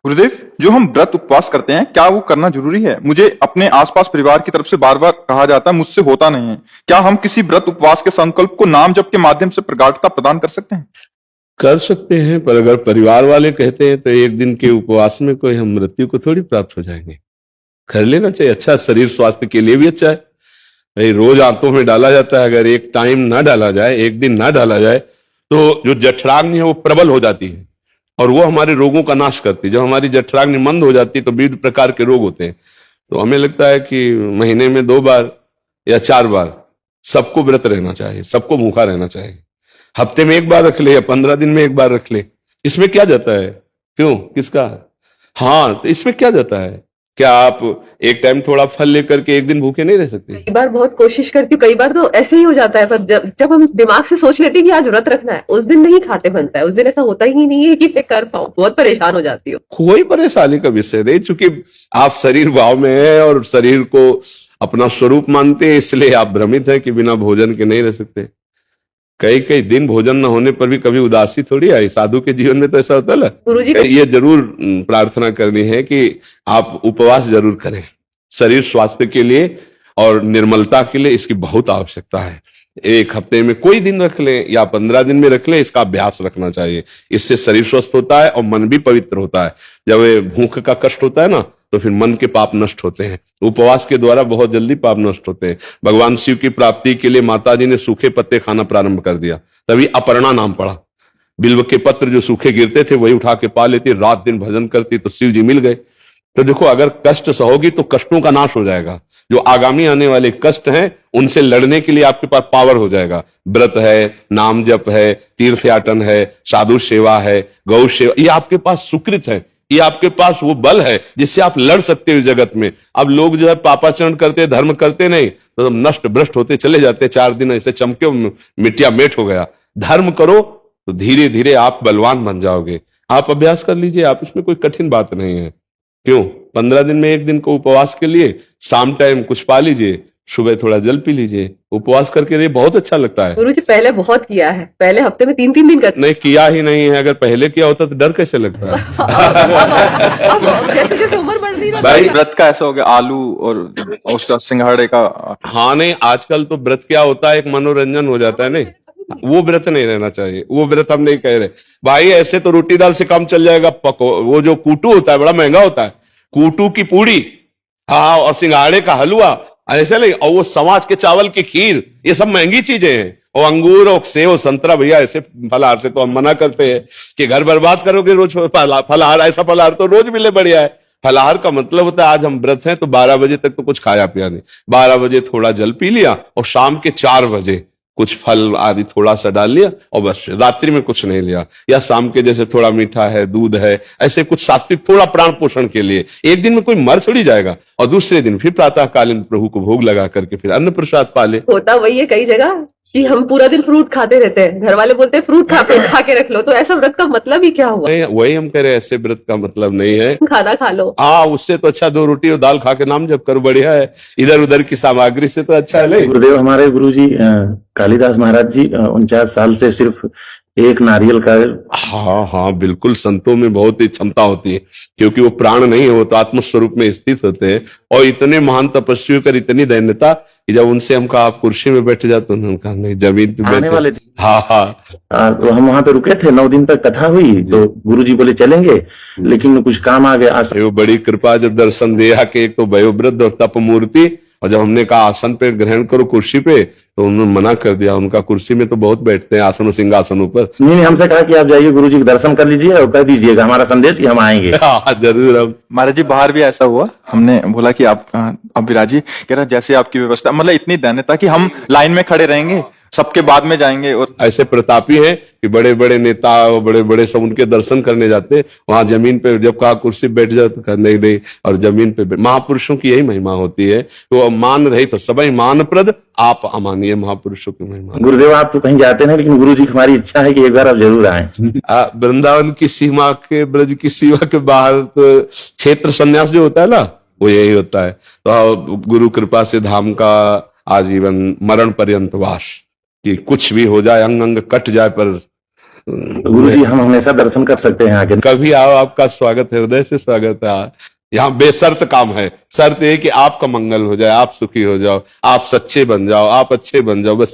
गुरुदेव, जो हम व्रत उपवास करते हैं क्या वो करना जरूरी है? मुझे अपने आसपास परिवार की तरफ से बार बार कहा जाता है, मुझसे होता नहीं है। क्या हम किसी व्रत उपवास के संकल्प को नाम जप के माध्यम से प्रगाढ़ता प्रदान कर सकते हैं? कर सकते हैं, पर अगर परिवार वाले कहते हैं तो एक दिन के उपवास में कोई हम मृत्यु को थोड़ी प्राप्त हो जाएंगे। कर लेना चाहिए, अच्छा, शरीर स्वास्थ्य के लिए भी अच्छा है। भाई रोज आंतों में डाला जाता है, अगर एक टाइम ना डाला जाए, एक दिन ना डाला जाए, तो जो जठराग्नि है वो प्रबल हो जाती है और वो हमारे रोगों का नाश करती है। जब हमारी जठराग्नि मंद हो जाती है तो विविध प्रकार के रोग होते हैं। तो हमें लगता है कि महीने में 2 बार या 4 बार सबको व्रत रहना चाहिए, सबको भूखा रहना चाहिए। हफ्ते में 1 बार रख ले या 15 दिन में 1 बार रख ले, इसमें क्या जाता है? क्यों, किसका? हाँ, तो इसमें क्या जाता है? क्या आप एक टाइम थोड़ा फल लेकर के एक दिन भूखे नहीं रह सकते? कई बार बहुत कोशिश करती हूँ, कई बार तो ऐसे ही हो जाता है, पर जब हम दिमाग से सोच लेते हैं कि आज व्रत रखना है, उस दिन नहीं खाते बनता है। उस दिन ऐसा होता ही नहीं है कि मैं कर पाऊं। बहुत परेशान हो जाती हूँ। कोई परेशानी का विषय नहीं, चूंकि आप शरीर भाव में है और शरीर को अपना स्वरूप मानते हैं, इसलिए आप भ्रमित हैं कि बिना भोजन के नहीं रह सकते। कई कई दिन भोजन न होने पर भी कभी उदासी थोड़ी आई। साधु के जीवन में तो ऐसा होता है ना। गुरुजी ये जरूर प्रार्थना करनी है कि आप उपवास जरूर करें, शरीर स्वास्थ्य के लिए और निर्मलता के लिए इसकी बहुत आवश्यकता है। 1 हफ्ते में कोई दिन रख लें या 15 दिन में रख लें, इसका अभ्यास रखना चाहिए। इससे शरीर स्वस्थ होता है और मन भी पवित्र होता है। जब ये भूख का कष्ट होता है ना, तो फिर मन के पाप नष्ट होते हैं। उपवास के द्वारा बहुत जल्दी पाप नष्ट होते हैं। भगवान शिव की प्राप्ति के लिए माता जी ने सूखे पत्ते खाना प्रारंभ कर दिया, तभी अपर्णा नाम पड़ा। बिल्व के पत्र जो सूखे गिरते थे वही उठा के पा लेती, रात दिन भजन करती, तो शिव जी मिल गए। तो देखो, अगर कष्ट सहोगी तो कष्टों का नाश हो जाएगा। जो आगामी आने वाले कष्ट हैं उनसे लड़ने के लिए आपके पास पावर हो जाएगा। व्रत है, नाम जप है, तीर्थ याटन है, साधु सेवा है, गौ सेवा, ये आपके पास सुकृत है। ये आपके पास वो बल है जिससे आप लड़ सकते हो जगत में। अब लोग जो है पापाचरण करते, धर्म करते नहीं, तो नष्ट भ्रष्ट होते चले जाते। 4 दिन ऐसे चमके मिट्टिया मेट हो गया। धर्म करो तो धीरे धीरे आप बलवान बन जाओगे। आप अभ्यास कर लीजिए, आप, इसमें कोई कठिन बात नहीं है। क्यों, 15 दिन में 1 दिन को उपवास के लिए शाम टाइम कुछ पा लीजिए, सुबह थोड़ा जल पी लीजिए। उपवास करके ये बहुत अच्छा लगता है। गुरुजी पहले बहुत किया है, पहले हफ्ते में 3-3 दिन करते। नहीं किया ही नहीं है, अगर पहले किया होता तो डर कैसे लगता है? अब जैसे जैसे उम्र बढ़ रही है भाई व्रत का ऐसा हो गया, आलू और उसका सिंघाड़े का। हाँ, नहीं, आजकल तो व्रत क्या होता है, एक मनोरंजन हो जाता है। नहीं, वो व्रत नहीं रहना चाहिए, वो व्रत हम नहीं कह रहे भाई। ऐसे तो रोटी दाल से काम चल जाएगा। वो जो कूटू होता है बड़ा महंगा होता है, कूटू की पूड़ी, हाँ, और सिंघाड़े का हलवा, ऐसे नहीं, और वो समाज के चावल की खीर, ये सब महंगी चीजें हैं। और अंगूर और सेव और संतरा, भैया ऐसे फलाहार से तो हम मना करते हैं कि घर बर्बाद करोगे रोज फलाहार। ऐसा फलाहार तो रोज मिले बढ़िया है। फलाहार का मतलब होता है आज हम व्रत हैं तो 12 बजे तक तो कुछ खाया पिया नहीं, 12 बजे थोड़ा जल पी लिया और शाम के 4 बजे कुछ फल आदि थोड़ा सा डाल लिया और बस, रात्रि में कुछ नहीं लिया। या शाम के जैसे थोड़ा मीठा है, दूध है, ऐसे कुछ सात्विक थोड़ा प्राण पोषण के लिए। एक दिन में कोई मर थोड़ी जाएगा। और दूसरे दिन फिर प्रातःकालीन प्रभु को भोग लगा करके फिर अन्न प्रसाद पाले। होता वही है कई जगह कि हम पूरा दिन फ्रूट खाते रहते हैं, घर वाले बोलते हैं फ्रूट खा के रख लो, तो ऐसा व्रत का मतलब ही क्या हुआ? नहीं, वही हम कह रहे हैं, ऐसे व्रत का मतलब नहीं है। खाना खा लो, हाँ, उससे तो अच्छा 2 रोटी और दाल खा के नाम जप करो, बढ़िया है। इधर उधर की सामग्री से तो अच्छा है। नहीं, गुरुदेव हमारे गुरुजी कालिदास महाराज जी 49 साल से सिर्फ एक नारियल का। हाँ हाँ, बिल्कुल, संतों में बहुत ही क्षमता होती है, क्योंकि वो प्राण नहीं है, वो तो आत्मस्वरूप में स्थित होते हैं। और इतने महान तपस्वी कर इतनी दैन्यता कि जब उन्से हम कहा आप कुर्सी में बैठ जाते, उन्होंने कहा नहीं, जमीन पे आने वाले थे। हाँ हाँ, तो हम वहां पे रुके थे, 9 दिन तक कथा हुई, तो गुरुजी बोले चलेंगे, लेकिन कुछ काम आ गया। वो बड़ी कृपा जब दर्शन दिया कि एक तो वयोवृद्ध और तप मूर्ति, और जब हमने कहा आसन पे ग्रहण करो कुर्सी पे, तो उन्होंने मना कर दिया। उनका कुर्सी में तो बहुत बैठते हैं, आसन और सिंहासन पर। नहीं, हमसे कहा कि आप जाइए गुरुजी के दर्शन कर लीजिए और कह दीजिएगा हमारा संदेश कि हम आएंगे। हाँ, जरूर। अब महाराज जी बाहर भी ऐसा हुआ, हमने बोला कि आप अब विराजी, कह रहा जैसे आपकी व्यवस्था, मतलब इतनी दैन्यता कि हम लाइन में खड़े रहेंगे, सबके बाद में जाएंगे। और ऐसे प्रतापी हैं कि बड़े बड़े नेता और बड़े बड़े सब उनके दर्शन करने जाते, वहां जमीन पे जब कहा कुर्सी बैठ जाओ तो कहा नहीं नहीं, और जमीन पे महापुरुषों की यही महिमा होती है। तो मान रही तो सबई मानप्रद, आप अमानिय महापुरुषों की महिमा। गुरुदेव आप तो कहीं जाते नहीं, लेकिन गुरुजी की हमारी इच्छा है कि एक बार आप जरूर आए। वृंदावन की सीमा के, ब्रज की सीमा के बाहर तो क्षेत्र संन्यास जो होता है ना, वो यही होता है। तो गुरु कृपा से धाम का आजीवन मरण पर्यंत वास, कि कुछ भी हो जाए, अंग अंग कट जाए, पर गुरु जी हम हमेशा दर्शन कर सकते हैं आगे? कभी आओ, आपका स्वागत है, हृदय से स्वागत है। यहाँ बेशर्त काम है, शर्त ये कि आपका मंगल हो जाए, आप सुखी हो जाओ, आप सच्चे बन जाओ, आप अच्छे बन जाओ, बस